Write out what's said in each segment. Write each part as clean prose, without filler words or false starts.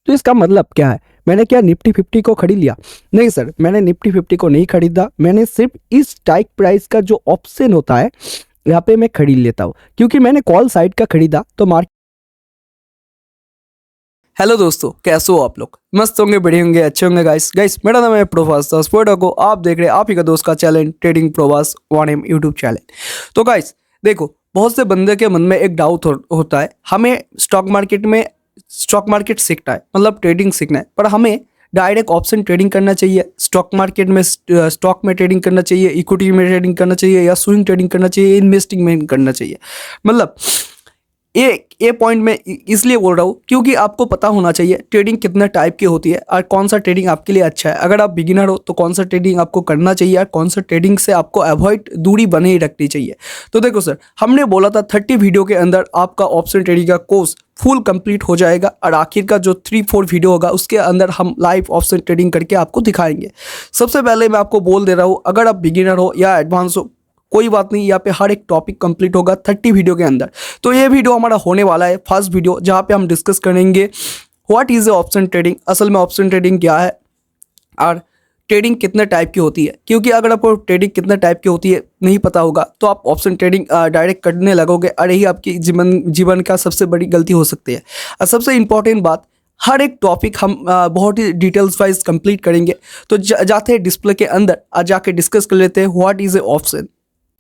तो इसका मतलब क्या है, मैंने क्या निफ्टी 50 को खरीद लिया? नहीं सर, मैंने निफ्टी 50 को नहीं खरीदा, मैंने सिर्फ इस स्ट्राइक प्राइस का जो ऑप्शन होता है यहाँ पे मैं खरीद लेता हूँ, क्योंकि मैंने कॉल साइड का खरीदा तो मार्केट। हेलो दोस्तों, कैसे हो आप लोग? मस्त होंगे, बढ़िया होंगे, अच्छे होंगे। गाइस गाइस मेरा नाम है प्रभास दास को आप देख रहे हैं आप ही का दोस्त का channel trading Prabhas 1M YouTube channel. तो गाइस देखो, बहुत से बंदे के मन में एक डाउट होता है, हमें स्टॉक मार्केट सीखना है, मतलब ट्रेडिंग सीखना है, पर हमें डायरेक्ट ऑप्शन ट्रेडिंग करना चाहिए, स्टॉक मार्केट में स्टॉक में ट्रेडिंग करना चाहिए, इक्विटी में ट्रेडिंग करना चाहिए, या स्विंग ट्रेडिंग करना चाहिए, इन्वेस्टिंग में करना चाहिए। मतलब ये पॉइंट मैं इसलिए बोल रहा हूँ क्योंकि आपको पता होना चाहिए ट्रेडिंग कितने टाइप की होती है और कौन सा ट्रेडिंग आपके लिए अच्छा है। अगर आप बिगिनर हो तो कौन सा ट्रेडिंग आपको करना चाहिए और कौन सा ट्रेडिंग से आपको अवॉइड दूरी बने ही रखनी चाहिए। तो देखो सर, हमने बोला था 30 वीडियो के अंदर आपका ऑप्शन ट्रेडिंग का कोर्स फुल कंप्लीट हो जाएगा, और आखिर का जो 3-4 वीडियो होगा उसके अंदर हम लाइव ऑप्शन ट्रेडिंग करके आपको दिखाएंगे। सबसे पहले मैं आपको बोल दे रहा हूँ, अगर आप बिगिनर हो या एडवांस हो कोई बात नहीं, यहाँ पे हर एक टॉपिक कंप्लीट होगा 30 वीडियो के अंदर। तो ये वीडियो हमारा होने वाला है फर्स्ट वीडियो, जहाँ पे हम डिस्कस करेंगे what is A option trading, असल में ऑप्शन ट्रेडिंग क्या है और ट्रेडिंग कितने टाइप की होती है। क्योंकि अगर आपको ट्रेडिंग कितने टाइप की होती है नहीं पता होगा तो आप ऑप्शन ट्रेडिंग डायरेक्ट करने लगोगे, और यही आपकी जीवन का सबसे बड़ी गलती हो सकती है। और सबसे इंपॉर्टेंट बात, हर एक टॉपिक हम बहुत ही डिटेल्स वाइज कंप्लीट करेंगे। तो जाते हैं डिस्प्ले के अंदर और जाके डिस्कस कर लेते हैं व्हाट इज़ ए ऑप्शन।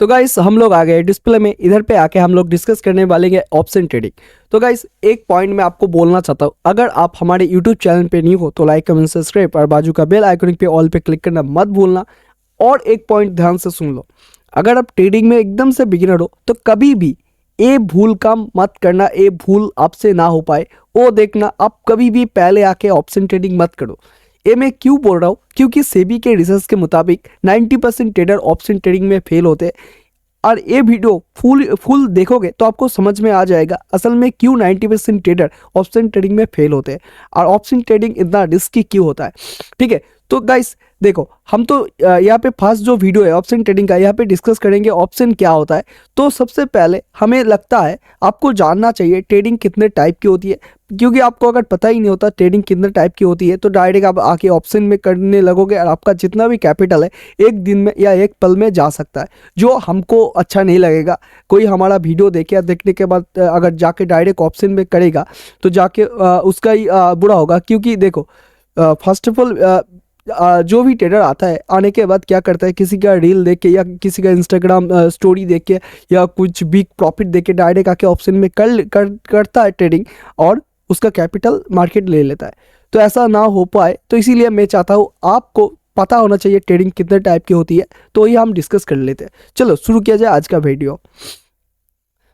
तो गाइस हम लोग आ गए डिस्प्ले में, इधर पे आके हम लोग डिस्कस करने वाले हैं ऑप्शन ट्रेडिंग। तो गाइस एक पॉइंट मैं आपको बोलना चाहता हूँ, अगर आप हमारे यूट्यूब चैनल पे नहीं हो तो लाइक कमेंट सब्सक्राइब और बाजू का बेल आइकन पे ऑल पे क्लिक करना मत भूलना। और एक पॉइंट ध्यान से सुन लो, अगर आप ट्रेडिंग में एकदम से बिगिनर हो तो कभी भी ये भूल काम मत करना, ये भूल आपसे ना हो पाए वो देखना, आप कभी भी पहले आके ऑप्शन ट्रेडिंग मत करो। ये मैं क्यों बोल रहा हूँ, क्योंकि सेबी के रिसर्च के मुताबिक 90% ट्रेडर ऑप्शन ट्रेडिंग में फेल होते हैं। और ये वीडियो फुल देखोगे तो आपको समझ में आ जाएगा असल में क्यों 90% ट्रेडर ऑप्शन ट्रेडिंग में फेल होते हैं और ऑप्शन ट्रेडिंग इतना रिस्की क्यों होता है। ठीक है, तो गाइस देखो, हम तो यहाँ पे फर्स्ट जो वीडियो है ऑप्शन ट्रेडिंग का, यहाँ पे डिस्कस करेंगे ऑप्शन क्या होता है। तो सबसे पहले हमें लगता है आपको जानना चाहिए ट्रेडिंग कितने टाइप की होती है, क्योंकि आपको अगर पता ही नहीं होता ट्रेडिंग कितने टाइप की होती है तो डायरेक्ट आप आके ऑप्शन में करने लगोगे और आपका जितना भी कैपिटल है एक दिन में या एक पल में जा सकता है, जो हमको अच्छा नहीं लगेगा। कोई हमारा वीडियो देखे या देखने के बाद अगर जाके डायरेक्ट ऑप्शन में करेगा तो जाके उसका ही बुरा होगा। क्योंकि देखो, फर्स्ट ऑफ ऑल जो भी ट्रेडर आता है आने के बाद क्या करता है, किसी का रील देख के या किसी का इंस्टाग्राम स्टोरी देख के या कुछ बिग प्रॉफिट देख के डायरेक्ट आके ऑप्शन में करता है ट्रेडिंग और उसका कैपिटल मार्केट ले लेता है। तो ऐसा ना हो पाए, तो इसीलिए मैं चाहता हूँ आपको पता होना चाहिए ट्रेडिंग कितने टाइप की होती है। तो ये हम डिस्कस कर लेते हैं, चलो शुरू किया जाए आज का वीडियो।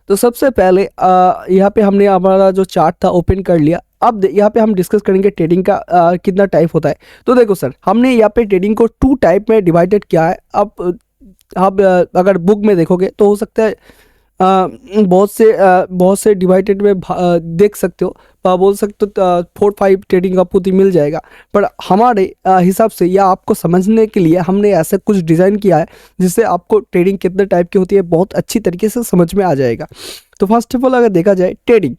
तो सबसे पहले यहाँ पे हमने हमारा जो चार्ट था ओपन कर लिया। अब यहाँ पे हम डिस्कस करेंगे ट्रेडिंग का कितना टाइप होता है। तो देखो सर, हमने यहाँ पे ट्रेडिंग को 2 टाइप में डिवाइडेड किया है। अब आप अगर बुक में देखोगे तो हो सकता है बहुत से डिवाइडेड में देख सकते हो, बोल सकते हो 4-5 ट्रेडिंग आपको तो मिल जाएगा। पर हमारे हिसाब से या आपको समझने के लिए हमने ऐसा कुछ डिज़ाइन किया है जिससे आपको ट्रेडिंग कितने टाइप की होती है बहुत अच्छी तरीके से समझ में आ जाएगा। तो फर्स्ट ऑफ ऑल अगर देखा जाए ट्रेडिंग,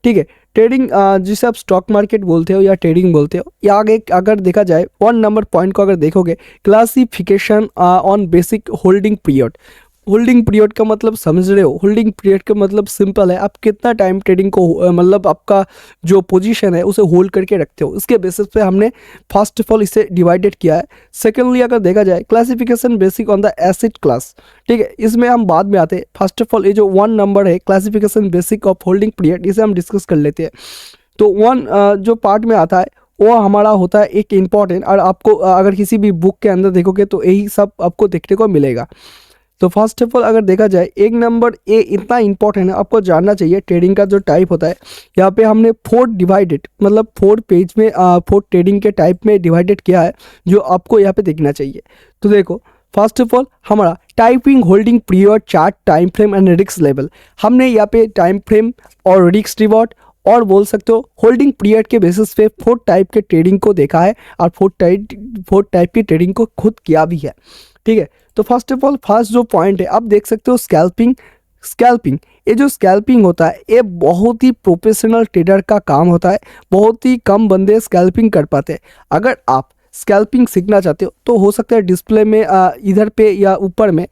ठीक है, ट्रेडिंग जिसे आप स्टॉक मार्केट बोलते हो या ट्रेडिंग बोलते हो, या आगे अगर देखा जाए 1 नंबर पॉइंट को अगर देखोगे, classification on basic holding period. Holding period का मतलब समझ रहे हो? होल्डिंग पीरियड का मतलब सिंपल है, आप कितना टाइम ट्रेडिंग को मतलब आपका जो पोजीशन है उसे होल्ड करके रखते हो, इसके बेसिस पे हमने फर्स्ट ऑफ ऑल इसे डिवाइडेड किया है। सेकेंडली अगर देखा जाए classification basic on the asset class, ठीक है, इसमें हम बाद में आते हैं। फर्स्ट ऑफ ऑल ये जो 1 नंबर है classification basic of holding period, इसे हम डिस्कस कर लेते हैं। तो 1 जो पार्ट में आता है वो हमारा होता है एक इम्पॉर्टेंट, और आपको अगर किसी भी बुक के अंदर देखोगे तो यही सब आपको देखने को मिलेगा। तो फर्स्ट ऑफ ऑल अगर देखा जाए 1 नंबर ए इतना इंपॉर्टेंट है, आपको जानना चाहिए ट्रेडिंग का जो टाइप होता है। यहाँ पे हमने 4 डिवाइडेड मतलब 4 पेज में 4 ट्रेडिंग के टाइप में डिवाइडेड किया है, जो आपको यहाँ पे देखना चाहिए। तो देखो, फर्स्ट ऑफ ऑल हमारा typing holding period chart time frame and risk level, हमने यहाँ पे टाइम फ्रेम और रिस्क रिवॉर्ड और बोल सकते हो होल्डिंग पीरियड के बेसिस पे 4 टाइप के ट्रेडिंग को देखा है और 4 टाइप की ट्रेडिंग को खुद किया भी है। ठीक है, तो फर्स्ट ऑफ ऑल फर्स्ट जो पॉइंट है आप देख सकते हो स्कैल्पिंग। स्कैल्पिंग, ये जो स्कैल्पिंग होता है ये बहुत ही प्रोफेशनल ट्रेडर का काम होता है, बहुत ही कम बंदे स्कैल्पिंग कर पाते हैं। अगर आप स्कैल्पिंग सीखना चाहते हो तो हो सकता है डिस्प्ले में इधर पे या ऊपर में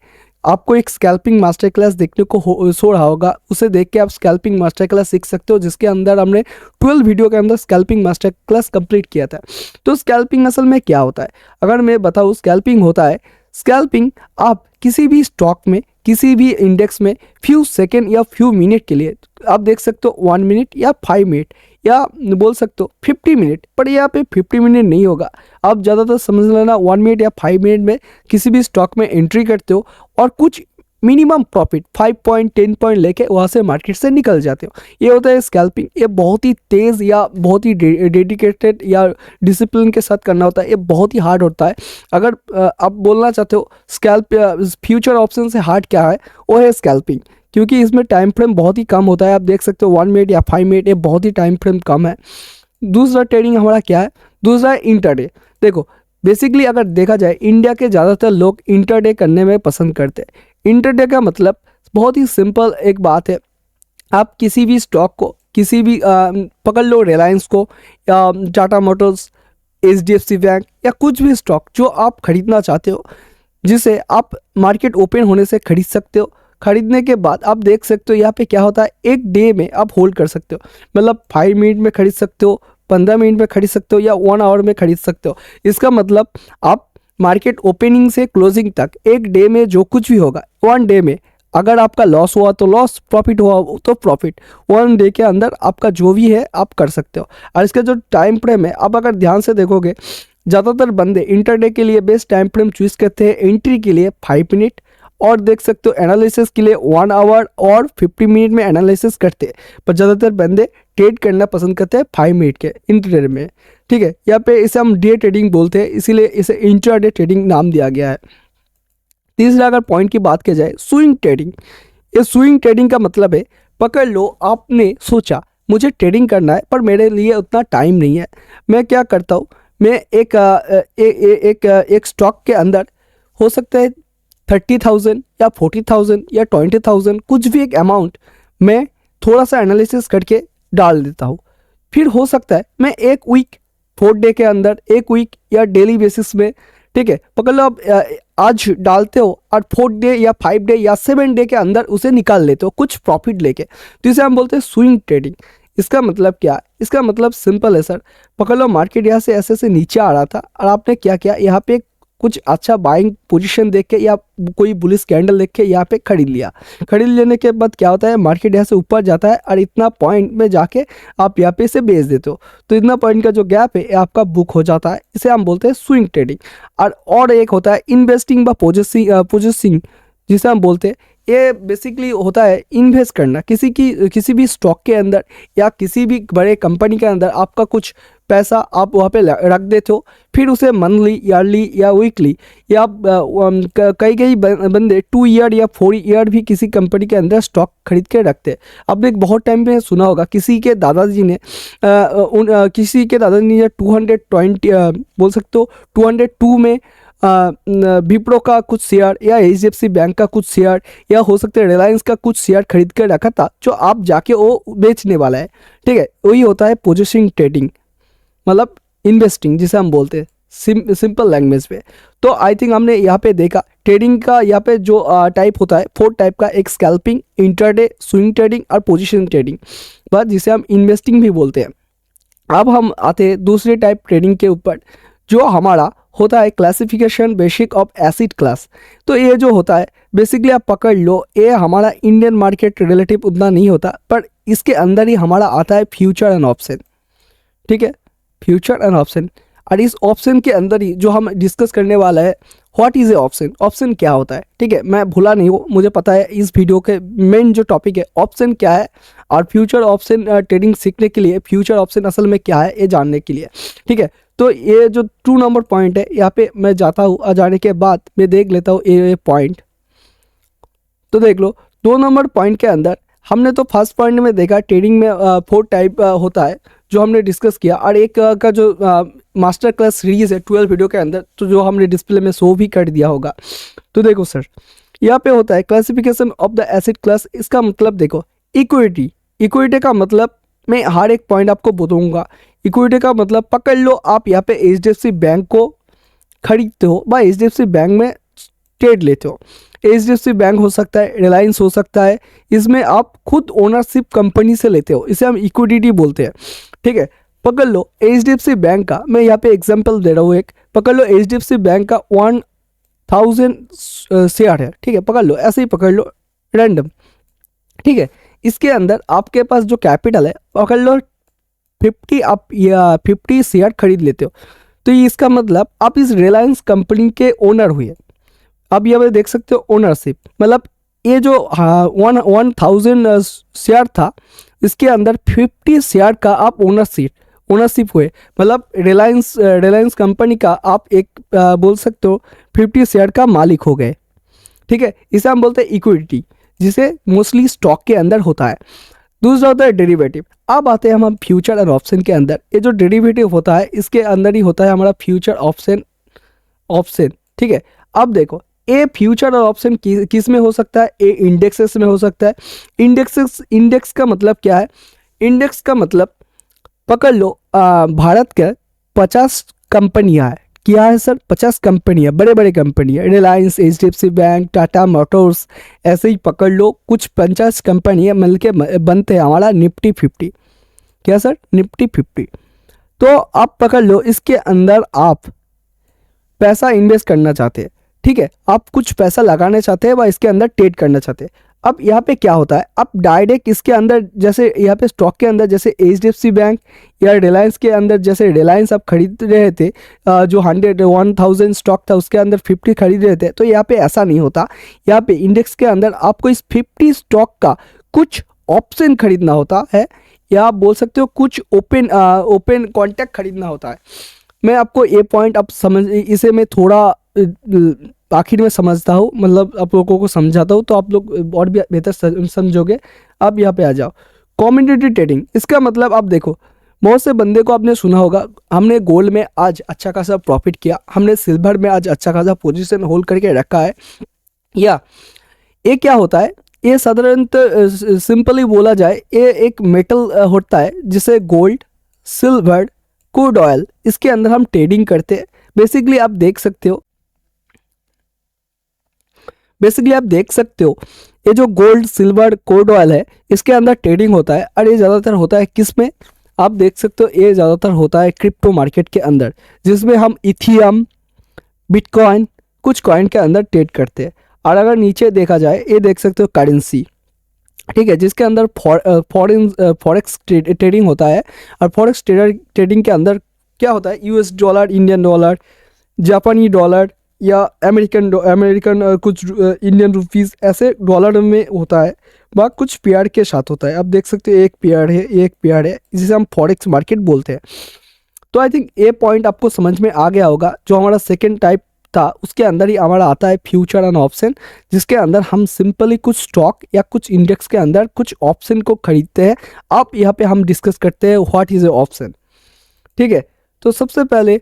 आपको एक स्कैल्पिंग मास्टर क्लास देखने को सो रहा होगा, उसे देख के आप स्कैल्पिंग मास्टर क्लास सीख सकते हो, जिसके अंदर हमने 12 वीडियो के अंदर स्कैल्पिंग मास्टर क्लास कंप्लीट किया था। तो स्कैल्पिंग असल में क्या होता है, अगर मैं बताऊँ स्कैल्पिंग होता है, स्कैल्पिंग आप किसी भी स्टॉक में किसी भी इंडेक्स में फ्यू सेकेंड या फ्यू मिनट के लिए, आप देख सकते हो 1 मिनट या 5 मिनट या बोल सकते हो 50 मिनट, पर यहाँ पे 50 मिनट नहीं होगा, आप ज़्यादातर समझ लेना 1 मिनट या 5 मिनट में किसी भी स्टॉक में एंट्री करते हो और कुछ मिनिमम प्रॉफिट 5 पॉइंट 10 पॉइंट लेके वहाँ से मार्केट से निकल जाते हो। ये होता है स्कैल्पिंग। ये बहुत ही तेज़ या बहुत ही डेडिकेटेड या डिसिप्लिन के साथ करना होता है, ये बहुत ही हार्ड होता है। अगर आप बोलना चाहते हो स्कैल्प फ्यूचर ऑप्शन से हार्ड क्या है, वो है स्कैल्पिंग, क्योंकि इसमें टाइम फ्रेम बहुत ही कम होता है। आप देख सकते हो 1 मिनट या 5 मिनट, ये बहुत ही टाइम फ्रेम कम है। दूसरा ट्रेडिंग हमारा क्या है, दूसरा है इंटरडे। देखो बेसिकली अगर देखा जाए इंडिया के ज़्यादातर लोग इंटरडे करने में पसंद करते हैं। इंटरडे का मतलब बहुत ही सिंपल एक बात है, आप किसी भी स्टॉक को किसी भी पकड़ लो, रिलायंस को या टाटा मोटर्स, HDFC बैंक या कुछ भी स्टॉक जो आप खरीदना चाहते हो, जिसे आप मार्केट ओपन होने से खरीद सकते हो। खरीदने के बाद आप देख सकते हो यहाँ पे क्या होता है, एक डे में आप होल्ड कर सकते हो, मतलब 5 मिनट में खरीद सकते हो, 15 मिनट में खरीद सकते हो या 1 आवर में खरीद सकते हो। इसका मतलब आप मार्केट ओपनिंग से क्लोजिंग तक एक डे में जो कुछ भी होगा, 1 डे में अगर आपका लॉस हुआ तो लॉस, प्रॉफिट हुआ तो प्रॉफिट, 1 डे के अंदर आपका जो भी है आप कर सकते हो। और इसका जो टाइम फ्रेम है, आप अगर ध्यान से देखोगे ज़्यादातर बंदे इंटरडे के लिए बेस्ट टाइम फ्रेम चूज़ करते हैं। एंट्री के लिए 5 मिनट और देख सकते हो एनालिसिस के लिए 1 आवर और 50 मिनट में एनालिसिस करते हैं, पर ज़्यादातर बंदे ट्रेड करना पसंद करते हैं 5 मिनट के इंटरडे में। ठीक है, यहाँ पे इसे हम डे ट्रेडिंग बोलते हैं, इसीलिए इसे इंट्राडे ट्रेडिंग नाम दिया गया है। तीसरा अगर पॉइंट की बात की जाए, स्विंग ट्रेडिंग। ये स्विंग ट्रेडिंग का मतलब है, पकड़ लो आपने सोचा मुझे ट्रेडिंग करना है पर मेरे लिए उतना टाइम नहीं है, मैं क्या करता हूँ, मैं एक स्टॉक के अंदर हो सकता है 30,000 या 40,000 या 20,000 कुछ भी एक अमाउंट मैं थोड़ा सा एनालिसिस करके डाल देता हूँ। फिर हो सकता है मैं एक वीक 4 डे के अंदर, एक वीक या डेली बेसिस में, ठीक है, पकड़ लो आप आज डालते हो और 4 डे या 5 डे या 7 डे के अंदर उसे निकाल लेते हो कुछ प्रॉफिट लेके, तो इसे हम बोलते हैं स्विंग ट्रेडिंग। इसका मतलब क्या है, इसका मतलब सिंपल है सर, पकड़ लो मार्केट यहाँ से ऐसे नीचे आ रहा था और आपने क्या किया, यहाँ पे कुछ अच्छा बाइंग पोजीशन देख के या कोई बुलिश कैंडल देख के यहाँ पे खरीद लिया। खरीद लेने के बाद क्या होता है, मार्केट यहाँ से ऊपर जाता है और इतना पॉइंट में जाके आप यहाँ पे इसे बेच देते हो, तो इतना पॉइंट का जो गैप है ये आपका बुक हो जाता है, इसे हम बोलते हैं स्विंग ट्रेडिंग। और एक होता है इन्वेस्टिंग व पोजिशनिंग, जिसे हम बोलते हैं, ये बेसिकली होता है इन्वेस्ट करना किसी भी स्टॉक के अंदर या किसी भी बड़े कंपनी के अंदर। आपका कुछ पैसा आप वहाँ पे रख देते हो, फिर उसे मंथली, ईयरली या वीकली या कई बंदे 2 ईयर या 4 ईयर भी किसी कंपनी के अंदर स्टॉक खरीद के रखते हैं। आपने एक बहुत टाइम में सुना होगा किसी के दादाजी ने 220 बोल सकते हो 202 में विप्रो का कुछ शेयर या HDFC बैंक का कुछ शेयर या हो सकता है रिलायंस का कुछ शेयर खरीद कर रखा था, जो आप जाके वो बेचने वाला है। ठीक है, वही होता है पोजीशनिंग ट्रेडिंग, मतलब इन्वेस्टिंग जिसे हम बोलते हैं सिंपल लैंग्वेज पे। तो आई थिंक हमने यहाँ पे देखा ट्रेडिंग का, यहाँ पे जो टाइप होता है 4 टाइप का, एक स्कैल्पिंग, इंट्राडे, स्विंग ट्रेडिंग और पोजीशन ट्रेडिंग, बस जिसे हम इन्वेस्टिंग भी बोलते हैं। अब हम आते हैं दूसरे टाइप ट्रेडिंग के ऊपर, जो हमारा होता है classification basic of acid class. तो ये जो होता है बेसिकली आप पकड़ लो, ये हमारा इंडियन मार्केट रिलेटिव उतना नहीं होता, पर इसके अंदर ही हमारा आता है फ्यूचर एंड ऑप्शन। ठीक है, फ्यूचर एंड ऑप्शन, और इस ऑप्शन के अंदर ही जो हम डिस्कस करने वाला है, what is A option, option क्या होता है। ठीक है, मैं भूला नहीं हूँ, मुझे पता है इस वीडियो के मेन जो टॉपिक है ऑप्शन क्या है, और फ्यूचर ऑप्शन ट्रेडिंग सीखने के लिए फ्यूचर ऑप्शन असल में क्या है ये जानने के लिए। ठीक है, तो ये जो 2 नंबर पॉइंट है यहाँ पे मैं जाता हूँ, और जाने के बाद मैं देख लेता हूँ ये पॉइंट। तो देख लो 2 नंबर पॉइंट के अंदर हमने तो फर्स्ट पॉइंट में देखा ट्रेडिंग में 4 टाइप होता है जो हमने डिस्कस किया, और एक का जो मास्टर क्लास सीरीज है 12 वीडियो के अंदर, तो जो हमने डिस्प्ले में शो भी कर दिया होगा। तो देखो सर, यहाँ पे होता है classification of the asset class. इसका मतलब देखो इक्विटी, इक्विटी का मतलब मैं हर एक पॉइंट आपको बताऊंगा। इक्विटी का मतलब पकड़ लो आप यहाँ पे HDFC बैंक को खरीदते हो व HDFC बैंक में ट्रेड लेते हो। HDFC बैंक हो सकता है, रिलायंस हो सकता है, इसमें आप खुद ओनरशिप कंपनी से लेते हो, इसे हम इक्विटी बोलते हैं। ठीक है, पकड़ लो HDFC बैंक का, मैं यहाँ पे एग्जांपल दे रहा हूँ एक, पकड़ लो HDFC बैंक का 1000 शेयर है। ठीक है, पकड़ लो, ऐसे ही पकड़ लो रैंडम। ठीक है, इसके अंदर आपके पास जो कैपिटल है पकड़ लो 50, आप या 50 शेयर खरीद लेते हो। तो ये इसका मतलब आप इस रिलायंस कंपनी के ओनर हुए। अब यहाँ पे देख सकते हो ओनरशिप, मतलब ये जो 1000 शेयर था, इसके अंदर 50 शेयर का आप ओनरशिप हुए, मतलब रिलायंस कंपनी का आप एक बोल सकते हो 50 शेयर का मालिक हो गए। ठीक है, इसे हम बोलते हैं इक्विटी, जिसे मोस्टली स्टॉक के अंदर होता है। दूसरा होता है डेरिवेटिव। अब आते हैं हम फ्यूचर और ऑप्शन के अंदर। ये जो डेरिवेटिव होता है इसके अंदर ही होता है हमारा फ्यूचर ऑप्शन। ठीक है, अब देखो ए फ्यूचर और ऑप्शन किस में हो सकता है? ए इंडेक्सेस में हो सकता है। इंडेक्स का मतलब क्या है? इंडेक्स का मतलब पकड़ लो भारत के 50 कंपनियां है। क्या है सर? 50 कंपनियां, बड़े बड़े कंपनियां, Reliance, HDFC bank, Tata Motors, ऐसे ही पकड़ लो कुछ 50 कंपनियां मिलके बनते हैं हमारा निफ्टी 50। क्या सर? निफ्टी 50। तो आप पकड़ लो इसके अंदर आप पैसा इन्वेस्ट करना चाहते हैं। ठीक है, आप कुछ पैसा लगाना चाहते हैं व इसके अंदर ट्रेड करना चाहते हैं। अब यहाँ पे क्या होता है, आप डायरेक्ट इसके अंदर, जैसे यहाँ पे स्टॉक के अंदर जैसे HDFC बैंक या रिलायंस के अंदर, जैसे रिलायंस आप खरीद रहे थे, जो 1000 स्टॉक था उसके अंदर 50 खरीद रहे थे, तो यहाँ पे ऐसा नहीं होता। यहाँ पे इंडेक्स के अंदर आपको इस 50 स्टॉक का कुछ ऑप्शन खरीदना होता है, या आप बोल सकते हो कुछ ओपन कॉन्ट्रैक्ट खरीदना होता है। मैं आपको ये पॉइंट आप समझ, इसे मैं थोड़ा आखिर में समझता हूँ, मतलब आप लोगों को समझाता हूँ तो आप लोग और भी बेहतर समझोगे। अब यहाँ पे आ जाओ कमोडिटी ट्रेडिंग। इसका मतलब आप देखो, बहुत से बंदे को आपने सुना होगा, हमने गोल्ड में आज अच्छा खासा प्रॉफिट किया, हमने सिल्वर में आज अच्छा खासा पोजीशन होल्ड करके रखा है। या ये क्या होता है, ये साधारणतः सिंपली बोला जाए, ये एक मेटल होता है जिसे गोल्ड, सिल्वर, क्रूड ऑयल, इसके अंदर हम ट्रेडिंग करते हैं। बेसिकली आप देख सकते हो ये जो गोल्ड, सिल्वर, क्रूड ऑयल है, इसके अंदर ट्रेडिंग होता है। और ये ज़्यादातर होता है किस में? आप देख सकते हो ये ज़्यादातर होता है क्रिप्टो मार्केट के अंदर, जिसमें हम इथियम, बिटकॉइन, कुछ कॉइन के अंदर ट्रेड करते हैं। और अगर नीचे देखा जाए, ये देख सकते हो करेंसी, ठीक है, जिसके अंदर फॉरेक्स ट्रेडिंग होता है। और फॉरेक्स ट्रेडिंग के अंदर क्या होता है, US डॉलर, इंडियन डॉलर, जापानी डॉलर, या अमेरिकन कुछ इंडियन रुपीस, ऐसे डॉलर में होता है, वह कुछ पेयर के साथ होता है। आप देख सकते हो एक पेयर है जिसे हम फॉरेक्स मार्केट बोलते हैं। तो आई थिंक ये पॉइंट आपको समझ में आ गया होगा। जो हमारा सेकेंड टाइप था उसके अंदर ही हमारा आता है फ्यूचर एंड ऑप्शन, जिसके अंदर हम सिंपली कुछ स्टॉक या कुछ इंडेक्स के अंदर कुछ ऑप्शन को खरीदते हैं। अब यहाँ पे हम डिस्कस करते हैं व्हाट इज ए ऑप्शन। ठीक है, तो सबसे पहले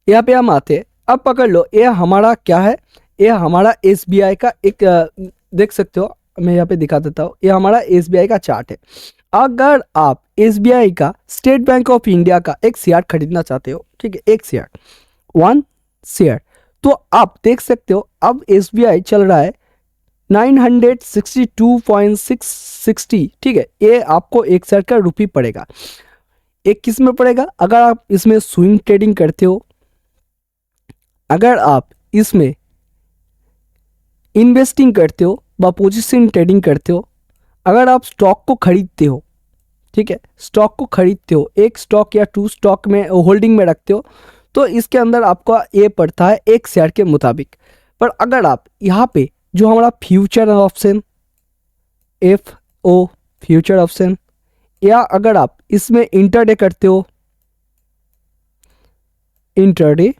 यहाँ पे हम आते हैं। अब पकड़ लो, ये हमारा क्या है, ये हमारा SBI का एक देख सकते हो, मैं यहाँ पे दिखा देता हूँ, ये हमारा SBI का चार्ट है। अगर आप SBI का, स्टेट बैंक ऑफ इंडिया का एक शेयर खरीदना चाहते हो, ठीक है, एक शेयर, 1 शेयर, तो आप देख सकते हो अब SBI चल रहा है 962.660। ठीक है, ये आपको एक शेयर का रुपये पड़ेगा। एक किस में पड़ेगा? अगर आप इसमें स्विंग ट्रेडिंग करते हो, अगर आप इसमें इन्वेस्टिंग करते हो व पोजीशन ट्रेडिंग करते हो, अगर आप स्टॉक को खरीदते हो, ठीक है, स्टॉक को खरीदते हो, एक स्टॉक या 2 स्टॉक में होल्डिंग में रखते हो, तो इसके अंदर आपका ये पड़ता है एक शेयर के मुताबिक। पर अगर आप यहाँ पे जो हमारा future option, FO future option, या अगर आप इसमें इंटरडे करते हो, इंटरडे,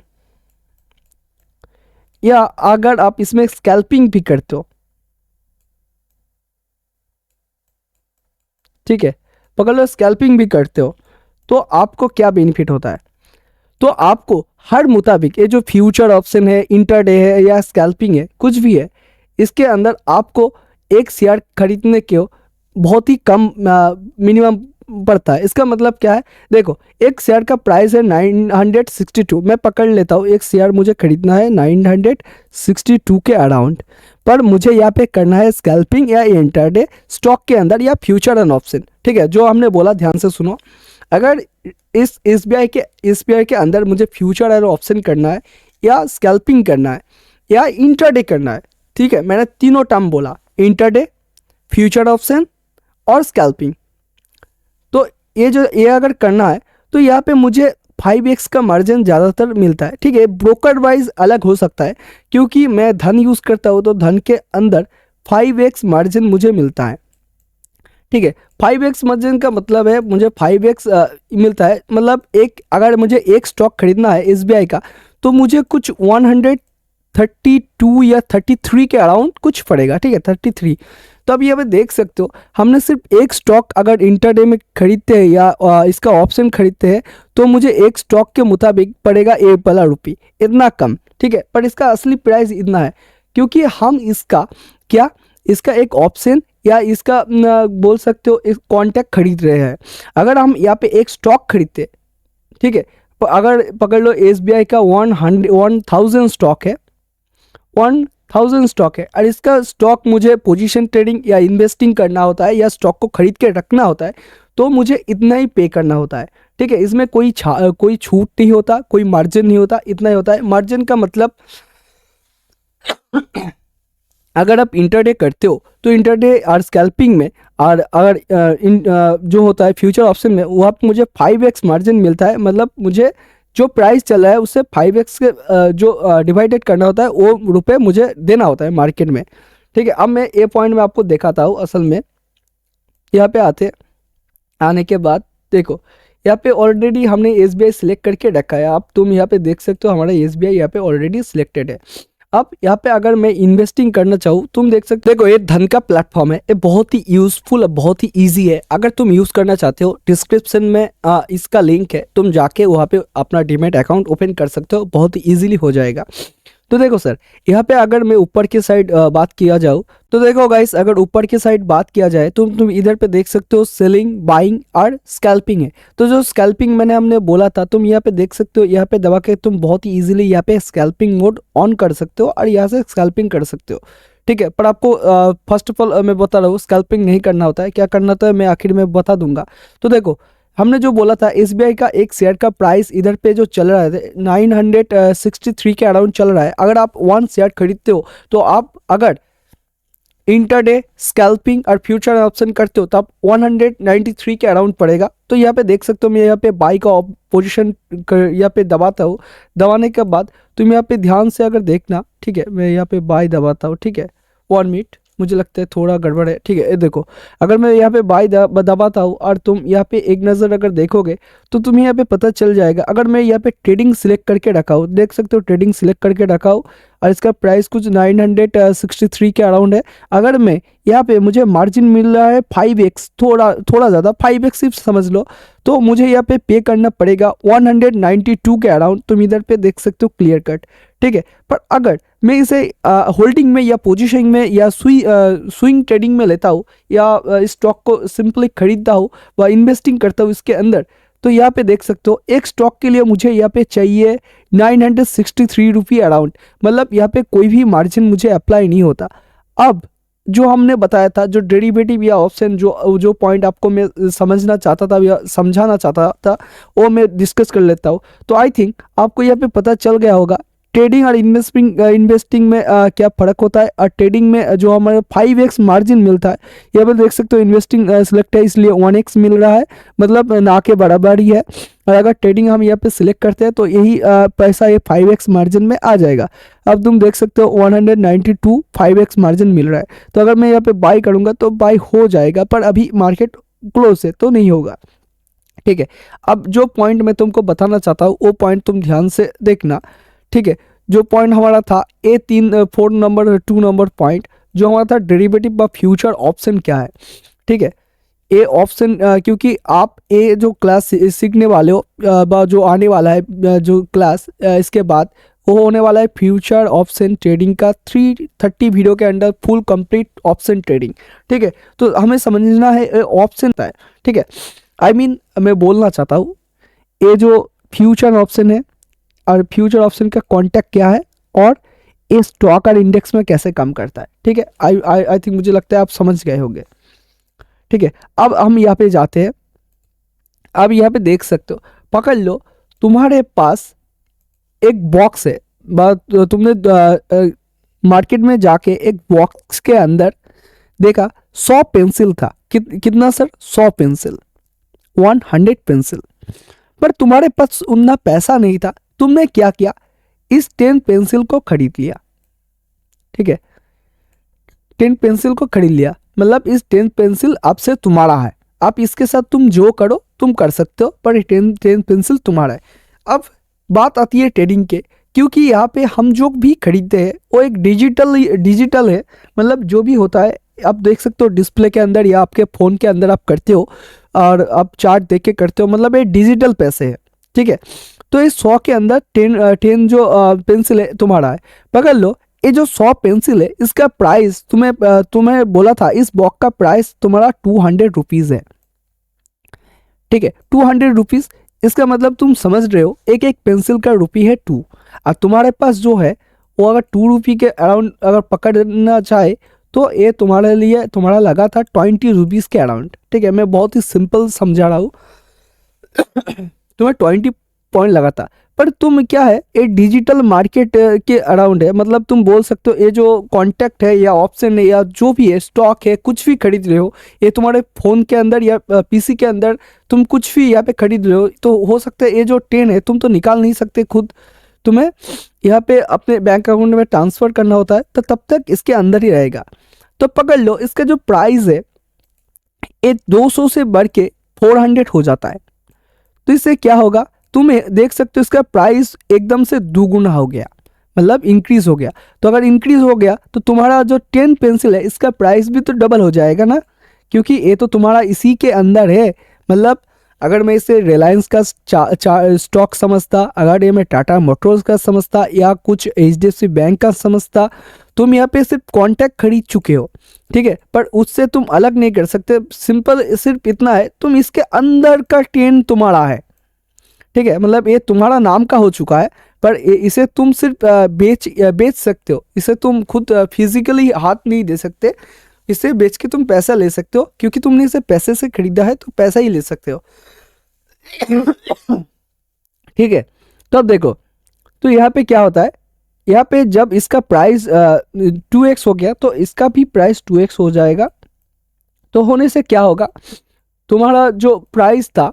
या अगर आप इसमें स्कैल्पिंग भी करते हो, ठीक है, पकड़ लो स्कैल्पिंग भी करते हो, तो आपको क्या बेनिफिट होता है? तो आपको हर मुताबिक ये जो फ्यूचर ऑप्शन है, इंटरडे है या स्कैल्पिंग है, कुछ भी है, इसके अंदर आपको एक शेयर खरीदने के बहुत ही कम मिनिमम पड़ता है। इसका मतलब क्या है, देखो एक शेयर का प्राइस है 962, मैं पकड़ लेता हूँ एक शेयर मुझे खरीदना है 962 के अराउंड, पर मुझे यहाँ पे करना है स्कैल्पिंग या इंटरडे स्टॉक के अंदर या फ्यूचर एंड ऑप्शन। ठीक है, जो हमने बोला ध्यान से सुनो, अगर इस एसबीआई के अंदर मुझे फ्यूचर एंड ऑप्शन करना है या स्कैल्पिंग करना है या इंटरडे करना है, ठीक है, मैंने तीनों टर्म बोला, इंटरडे, फ्यूचर ऑप्शन और स्कैल्पिंग। तो ये अगर करना है तो यहाँ पे मुझे 5x का मार्जिन ज़्यादातर मिलता है। ठीक है, ब्रोकर वाइज अलग हो सकता है, क्योंकि मैं धन यूज़ करता हूँ तो धन के अंदर 5x मार्जिन मुझे मिलता है। ठीक है, 5x मार्जिन का मतलब है मुझे 5x मिलता है, मतलब अगर मुझे एक स्टॉक खरीदना है एसबीआई का तो मुझे कुछ 132 या 33 के अराउंड कुछ पड़ेगा। ठीक है, 33। तो अब यहाँ पे देख सकते हो, हमने सिर्फ एक स्टॉक अगर इंटरडे में खरीदते हैं या इसका ऑप्शन खरीदते हैं तो मुझे एक स्टॉक के मुताबिक पड़ेगा 1 वाला रुपये, इतना कम। ठीक है, पर इसका असली प्राइस इतना है क्योंकि हम इसका एक ऑप्शन या इसका बोल सकते हो एक कॉन्टैक्ट खरीद रहे हैं। अगर हम यहाँ पे एक स्टॉक खरीदते, ठीक है, अगर पकड़ लो एसबीआई का 1000 स्टॉक है, 1000 स्टॉक है, और इसका स्टॉक मुझे पोजीशन ट्रेडिंग या इन्वेस्टिंग करना होता है या स्टॉक को खरीद के रखना होता है तो मुझे इतना ही पे करना होता है। ठीक है, इसमें कोई छूट नहीं होता, कोई मार्जिन नहीं होता, इतना ही होता है। मार्जिन का मतलब अगर आप इंटरडे करते हो तो इंटरडे और स्कैल्पिंग में और अगर जो होता है फ्यूचर ऑप्शन में, वहाँ पर मुझे 5x मार्जिन मिलता है, मतलब मुझे जो प्राइस चल रहा है उससे 5x के जो डिवाइडेड करना होता है वो रुपए मुझे देना होता है मार्केट में। ठीक है, अब मैं ये पॉइंट में आपको दिखाता हूँ। असल में यहाँ पे आने के बाद देखो, यहाँ पे ऑलरेडी हमने एसबीआई सिलेक्ट करके रखा है। अब तुम यहाँ पे देख सकते हो हमारा एसबीआई यहाँ पे ऑलरेडी सिलेक्टेड है। अब यहाँ पे अगर मैं इन्वेस्टिंग करना चाहूँ, तुम देख सकते हो, देखो ये धन का प्लेटफॉर्म है, ये बहुत ही यूजफुल, बहुत ही इजी है। अगर तुम यूज़ करना चाहते हो, डिस्क्रिप्शन में इसका लिंक है, तुम जाके वहाँ पे अपना डीमैट अकाउंट ओपन कर सकते हो, बहुत ही ईजिली हो जाएगा। तो देखो सर, यहाँ पे अगर मैं ऊपर की साइड बात किया जाऊँ तो देखो गाइस, अगर ऊपर की साइड बात किया जाए तो तुम इधर पे देख सकते हो सेलिंग, बाइंग और स्कैल्पिंग है। तो जो स्कैल्पिंग हमने बोला था, तुम यहाँ पे देख सकते हो, यहाँ पे दबा के तुम बहुत ही इजीली यहाँ पे स्कैल्पिंग मोड ऑन कर सकते हो और यहाँ से स्कैल्पिंग कर सकते हो। ठीक है, पर आपको फर्स्ट ऑफ ऑल मैं बता रहा हूँ, स्कैल्पिंग नहीं करना होता है। क्या करना होता है मैं आखिर में बता दूंगा। तो देखो, हमने जो बोला था एसबीआई का एक शेयर का प्राइस इधर पे जो चल रहा है 963 के अराउंड चल रहा है। अगर आप 1 शेयर खरीदते हो तो आप अगर इंटरडे, स्कैल्पिंग और फ्यूचर ऑप्शन करते हो तो आप 193 के अराउंड पड़ेगा। तो यहाँ पे देख सकते हो, मैं यहाँ पे बाई का पोजीशन यहाँ पे दबाता हूँ। दबाने के बाद तुम यहाँ पे ध्यान से अगर देखना, ठीक है, मैं यहाँ पे बाई दबाता हूँ। ठीक है, 1 मिनट, मुझे लगता है थोड़ा गड़बड़ है। ठीक है, ये देखो, अगर मैं यहाँ पे बाई दबाता हूँ और तुम यहाँ पे एक नज़र अगर देखोगे तो तुम्हें यहाँ पे पता चल जाएगा। अगर मैं यहाँ पे ट्रेडिंग सिलेक्ट करके रखा हूँ, देख सकते हो ट्रेडिंग सिलेक्ट करके रखा हूँ और इसका प्राइस कुछ 963 के अराउंड है। अगर मैं यहाँ पे मुझे मार्जिन मिल रहा है 5x, थोड़ा ज़्यादा, 5x सिर्फ समझ लो, तो मुझे यहाँ पे करना पड़ेगा 192 के अराउंड। तुम इधर पे देख सकते हो क्लियर कट। ठीक है, पर अगर मैं इसे होल्डिंग में या पोजीशनिंग में या स्विंग ट्रेडिंग में लेता हूँ या स्टॉक को सिंपली खरीदता हूँ व इन्वेस्टिंग करता हूँ इसके अंदर, तो यहाँ पे देख सकते हो एक स्टॉक के लिए मुझे यहाँ पे चाहिए 963 रुपये अराउंड, मतलब यहाँ पे कोई भी मार्जिन मुझे अप्लाई नहीं होता। अब जो हमने बताया था, जो डेरिवेटिव या ऑप्शन, जो पॉइंट आपको मैं समझना चाहता था या समझाना चाहता था, वो मैं डिस्कस कर लेता हूँ। तो आई थिंक आपको यहाँ पे पता चल गया होगा ट्रेडिंग और इन्वेस्टिंग में क्या फ़र्क होता है। और ट्रेडिंग में जो हमारे 5x मार्जिन मिलता है, यहाँ पर देख सकते हो इन्वेस्टिंग सिलेक्ट है इसलिए 1x मिल रहा है, मतलब ना के बराबर ही है। और अगर ट्रेडिंग हम यहाँ पे सिलेक्ट करते हैं तो यही पैसा ये 5x मार्जिन में आ जाएगा। अब तुम देख सकते हो 192 5x मार्जिन मिल रहा है। तो अगर मैं यहाँ पे बाई करूँगा तो बाई हो जाएगा, पर अभी मार्केट क्लोज है तो नहीं होगा। ठीक है, अब जो पॉइंट मैं तुमको बताना चाहता हूँ वो पॉइंट तुम ध्यान से देखना। ठीक है, जो पॉइंट हमारा था A4 नंबर 2 नंबर पॉइंट, जो हमारा था डेरिवेटिव व फ्यूचर ऑप्शन क्या है। ठीक है, ए ऑप्शन, क्योंकि आप ए जो क्लास सीखने वाले हो, जो आने वाला है जो क्लास इसके बाद वो होने वाला है फ्यूचर ऑप्शन ट्रेडिंग का 330 वीडियो के under full complete option trading. ठीक है, तो हमें समझना है ऑप्शन है। ठीक है, आई मीन मैं बोलना चाहता हूँ ये जो फ्यूचर ऑप्शन है और फ्यूचर ऑप्शन का कॉन्टेक्ट क्या है और ये स्टॉक और इंडेक्स में कैसे काम करता है। ठीक है, आई थिंक मुझे लगता है आप समझ गए होंगे। ठीक है, अब हम यहाँ पे जाते हैं। अब यहाँ पे देख सकते हो, पकड़ लो, तुम्हारे पास एक बॉक्स है। तुमने मार्केट में जाके एक बॉक्स के अंदर देखा 100 पेंसिल था। कितना सर? 100 pencil, 100 pencil. पर तुम्हारे पास उतना पैसा नहीं था। तुमने क्या किया? इस 10 पेंसिल को खरीद लिया। ठीक है, 10 पेंसिल को खरीद लिया, मतलब इस 10 पेंसिल अब से तुम्हारा है। आप इसके साथ तुम जो करो तुम कर सकते हो, पर 10 पेंसिल तुम्हारा है। अब बात आती है ट्रेडिंग के, क्योंकि यहाँ पे हम जो भी खरीदते हैं वो एक डिजिटल है। मतलब जो भी होता है आप देख सकते हो डिस्प्ले के अंदर या आपके फ़ोन के अंदर आप करते हो और आप चार्ट देख के करते हो, मतलब ये डिजिटल पैसे है। ठीक है, तो इस 100 के अंदर 10 जो पेंसिल है तुम्हारा है। पकड़ लो, ये जो 100 पेंसिल है इसका प्राइस तुम्हें बोला था, इस बॉक्स का प्राइस तुम्हारा 200 रुपीज़ है। ठीक है, 200 रुपीज़। इसका मतलब तुम समझ रहे हो, एक एक पेंसिल का रुपी है 2, और तुम्हारे पास जो है वो अगर 2 रुपी के अराउंड अगर पकड़ना चाहे तो ये तुम्हारे लिए तुम्हारा लगा था 20 रुपीज़ के अराउंड। ठीक है, मैं बहुत ही सिंपल समझा रहा हूँ। तुम्हें 20 पॉइंट लगा था, पर तुम क्या है ये डिजिटल मार्केट के अराउंड है। मतलब तुम बोल सकते हो ये जो कॉन्टैक्ट है या ऑप्शन है या जो भी है स्टॉक है, कुछ भी खरीद रहे हो, ये तुम्हारे फ़ोन के अंदर या पीसी के अंदर तुम कुछ भी यहाँ पे खरीद रहे हो, तो हो सकता है ये जो 10 है तुम तो निकाल नहीं सकते खुद, तुम्हें यहाँ पे अपने बैंक अकाउंट में ट्रांसफ़र करना होता है, तो तब तक इसके अंदर ही रहेगा। तो पकड़ लो, इसका जो प्राइस है ये 200 से बढ़ के 400 हो जाता है। तो इससे क्या होगा, तुम देख सकते हो इसका प्राइस एकदम से दुगुना हो गया, मतलब इंक्रीज हो गया। तो अगर इंक्रीज हो गया तो तुम्हारा जो 10 पेंसिल है इसका प्राइस भी तो डबल हो जाएगा ना, क्योंकि ये तो तुम्हारा इसी के अंदर है। मतलब अगर मैं इसे रिलायंस का स्टॉक समझता, अगर ये मैं टाटा मोटर्स का समझता या कुछ HDFC बैंक का समझता, तुम यहाँ पे सिर्फ कॉन्टैक्ट खरीद चुके हो। ठीक है, पर उससे तुम अलग नहीं कर सकते। सिंपल सिर्फ इतना है, तुम इसके अंदर का 10 तुम्हारा है। ठीक है, मतलब ये तुम्हारा नाम का हो चुका है, पर इसे तुम सिर्फ बेच सकते हो। इसे तुम खुद फिजिकली हाथ नहीं दे सकते, इसे बेच के तुम पैसा ले सकते हो, क्योंकि तुमने इसे पैसे से खरीदा है तो पैसा ही ले सकते हो। ठीक है, तो अब देखो, तो यहाँ पे क्या होता है, यहाँ पे जब इसका प्राइस 2x हो गया तो इसका भी प्राइस 2x हो जाएगा। तो होने से क्या होगा, तुम्हारा जो प्राइस था,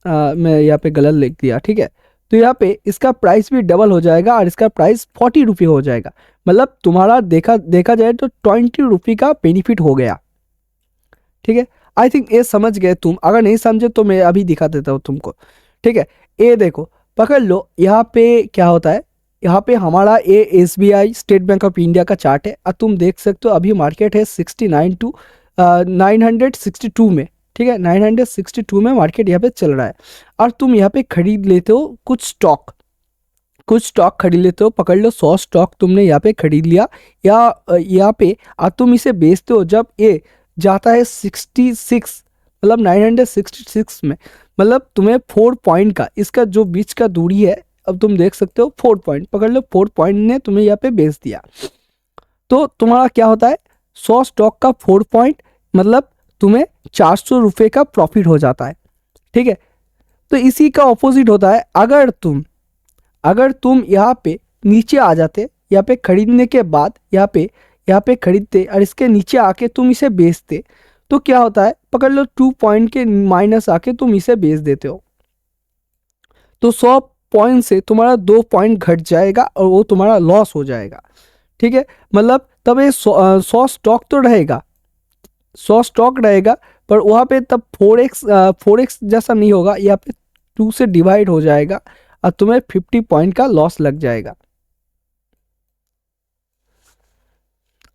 मैं यहाँ पे गलत लिख दिया। ठीक है, तो यहाँ पे इसका प्राइस भी डबल हो जाएगा और इसका प्राइस 40 रुपये हो जाएगा। मतलब तुम्हारा देखा जाए तो 20 रुपये का बेनिफिट हो गया। ठीक है, आई थिंक ये समझ गए तुम। अगर नहीं समझे तो मैं अभी दिखा देता हूँ तुमको। ठीक है, ये देखो, पकड़ लो, यहाँ पे क्या होता है, यहाँ पे हमारा ये SBI state bank of India का चार्ट है, और तुम देख सकते हो अभी मार्केट है 69 टू 962 में। ठीक है, 962 में मार्केट यहाँ पे चल रहा है, और तुम यहाँ पे खरीद लेते हो कुछ स्टॉक खरीद लेते हो। पकड़ लो 100 स्टॉक तुमने यहाँ पे खरीद लिया, या यहाँ पे और तुम इसे बेचते हो जब ये जाता है 66, मतलब 966 में। मतलब तुम्हें 4 पॉइंट का इसका जो बीच का दूरी है, अब तुम देख सकते हो 4 पॉइंट, पकड़ लो 4 पॉइंट ने तुम्हें यहाँ पे बेच दिया। तो तुम्हारा क्या होता है, 100 स्टॉक का 4 पॉइंट, मतलब तुम्हें 400 रुपये का प्रॉफिट हो जाता है। ठीक है, तो इसी का ऑपोजिट होता है, अगर तुम यहाँ पे नीचे आ जाते, यहाँ पे खरीदने के बाद यहाँ पे खरीदते और इसके नीचे आके तुम इसे बेचते, तो क्या होता है, पकड़ लो 2 पॉइंट के माइनस आके तुम इसे बेच देते हो। तो 100 पॉइंट से तुम्हारा 2 पॉइंट घट जाएगा और वो तुम्हारा लॉस हो जाएगा। ठीक है, मतलब तब ये 100 स्टॉक तो रहेगा, 100 स्टॉक रहेगा, पर वहाँ पे तब 4x जैसा नहीं होगा, यहाँ पे 2 से डिवाइड हो जाएगा और तुम्हें 50 पॉइंट का लॉस लग जाएगा।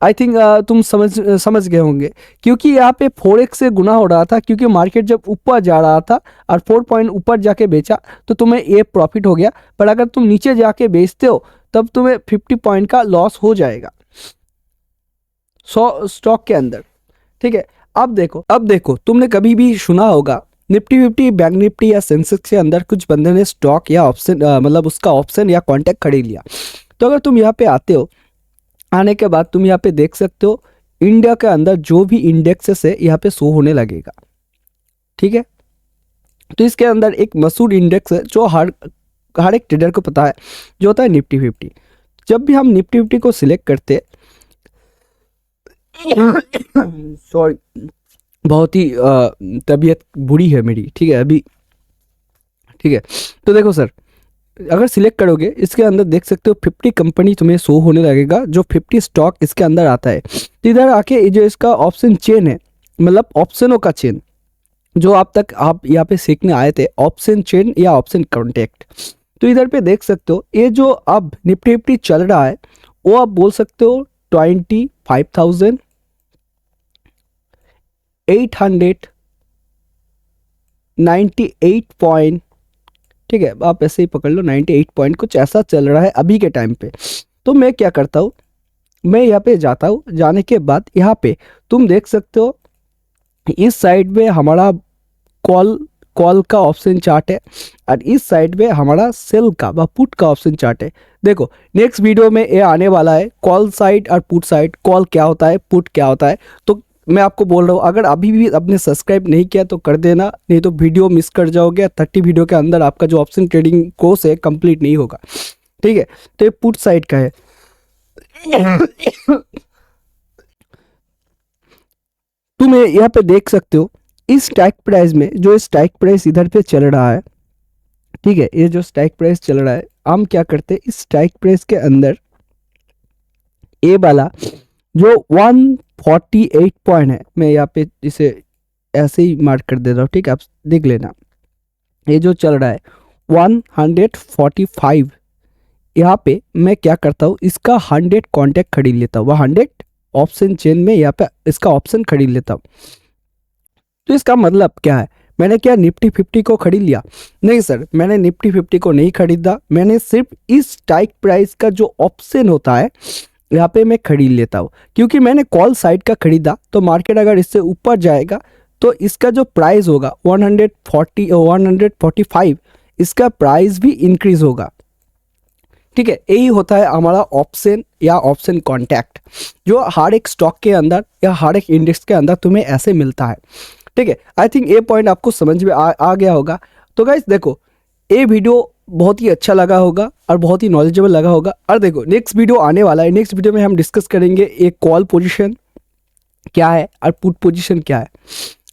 आई थिंक तुम समझ गए होंगे, क्योंकि यहाँ पे 4x से गुना हो रहा था, क्योंकि मार्केट जब ऊपर जा रहा था और 4 पॉइंट ऊपर जाके बेचा तो तुम्हें ये प्रॉफिट हो गया, पर अगर तुम नीचे जाके बेचते हो तब तुम्हें 50 पॉइंट का लॉस हो जाएगा 100 स्टॉक के अंदर। ठीक है, अब देखो तुमने कभी भी सुना होगा निफ्टी 50, बैंक निफ्टी या सेंसेक्स के अंदर कुछ बंदे ने स्टॉक या ऑप्शन मतलब उसका ऑप्शन या कॉन्ट्रैक्ट खरीद लिया। तो अगर तुम यहाँ पे आते हो, आने के बाद तुम यहाँ पे देख सकते हो इंडिया के अंदर जो भी इंडेक्सेस है यहाँ पे शो होने लगेगा। ठीक है, तो इसके अंदर एक मशहूर इंडेक्स है जो हर एक ट्रेडर को पता है, जो होता है निफ्टी 50। जब भी हम निफ्टी 50 को सिलेक्ट करते सॉरी बहुत ही तबीयत बुरी है मेरी, ठीक है अभी। ठीक है, तो देखो सर, अगर सिलेक्ट करोगे इसके अंदर देख सकते हो 50 कंपनी तुम्हें शो होने लगेगा, जो 50 स्टॉक इसके अंदर आता है। तो इधर आके जो इसका ऑप्शन चेन है, मतलब ऑप्शनों का चेन, जो आप यहाँ पे सीखने आए थे, ऑप्शन चेन या ऑप्शन कॉन्टैक्ट। तो इधर पे देख सकते हो ये जो अब निफ्टी 50 चल रहा है वो आप बोल सकते हो 25,898 पॉइंट। ठीक है, आप ऐसे ही पकड़ लो 98 पॉइंट कुछ ऐसा चल रहा है अभी के टाइम पे। तो मैं क्या करता हूँ, मैं यहाँ पे जाता हूँ, जाने के बाद यहाँ पे तुम देख सकते हो इस साइड में हमारा कॉल का ऑप्शन चार्ट है और इस साइड में हमारा सेल का व पुट का ऑप्शन चार्ट है। देखो नेक्स्ट वीडियो में ये आने वाला है कॉल साइड और पुट साइड, कॉल क्या होता है, पुट क्या होता है। तो मैं आपको बोल रहा हूँ अगर अभी भी आपने सब्सक्राइब नहीं किया तो कर देना, नहीं तो वीडियो मिस कर जाओगे। 30 वीडियो के अंदर आपका जो ऑप्शन ट्रेडिंग कोर्स है कंप्लीट नहीं होगा। ठीक है, तो ये पुट साइड का है। तुम यहाँ पे देख सकते हो इस स्ट्राइक प्राइस में, जो स्ट्राइक प्राइस इधर पे चल रहा है, ठीक है, ये जो स्ट्राइक प्राइस चल रहा है, हम क्या करते हैं इस स्ट्राइक प्राइस के अंदर ए वाला जो 148 पॉइंट है, मैं यहाँ पे इसे ऐसे ही मार्क कर दे रहा हूँ। ठीक है, आप देख लेना ये जो चल रहा है 145, यहाँ पे मैं क्या करता हूँ इसका 100 कॉन्टैक्ट खरीद लेता हूँ, वह 100 ऑप्शन चेन में यहाँ पे इसका ऑप्शन खरीद लेता हूँ। तो इसका मतलब क्या है, मैंने क्या निफ्टी 50 को खरीद लिया? नहीं सर, मैंने निफ्टी 50 को नहीं खरीदा, मैंने सिर्फ इस स्ट्राइक प्राइस का जो ऑप्शन होता है यहाँ पे मैं खरीद लेता हूँ, क्योंकि मैंने कॉल साइड का खरीदा तो मार्केट अगर इससे ऊपर जाएगा तो इसका जो प्राइस होगा 145, इसका प्राइस भी इंक्रीज होगा। ठीक है, यही होता है हमारा ऑप्शन या ऑप्शन कॉन्टैक्ट, जो हर एक स्टॉक के अंदर या हर एक इंडेक्स के अंदर तुम्हें ऐसे मिलता है। ठीक है, आई थिंक ये पॉइंट आपको समझ में आ गया होगा। तो गाइस देखो, ये वीडियो बहुत ही अच्छा लगा होगा और बहुत ही नॉलेजेबल लगा होगा। और देखो नेक्स्ट वीडियो आने वाला है, नेक्स्ट वीडियो में हम डिस्कस करेंगे एक कॉल पोजीशन क्या है और पुट पोजीशन क्या है,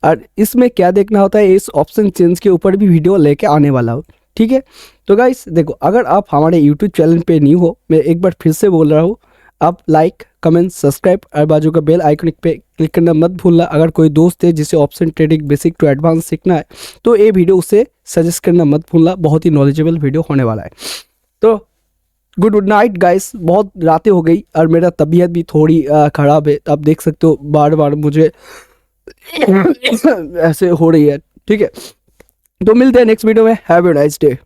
और इसमें क्या देखना होता है, इस ऑप्शन चेंज के ऊपर भी वीडियो लेके आने वाला हो। ठीक है, तो गाइस देखो, अगर आप हमारे यूट्यूब चैनल पे न्यू हो, मैं एक बार फिर से बोल रहा हूँ, आप लाइक कमेंट सब्सक्राइब और बाजू का बेल आइकन पे क्लिक करना मत भूलना। अगर कोई दोस्त है जिसे option trading basic to advance सीखना है तो ये वीडियो उसे सजेस्ट करना मत भूलना, बहुत ही नॉलेजेबल वीडियो होने वाला है। तो गुड नाइट गाइस, बहुत रातें हो गई और मेरा तबीयत भी थोड़ी ख़राब है, आप देख सकते हो बार बार मुझे ऐसे हो रही है। ठीक है, तो मिलते हैं नेक्स्ट वीडियो में, हैव ए नाइस डे।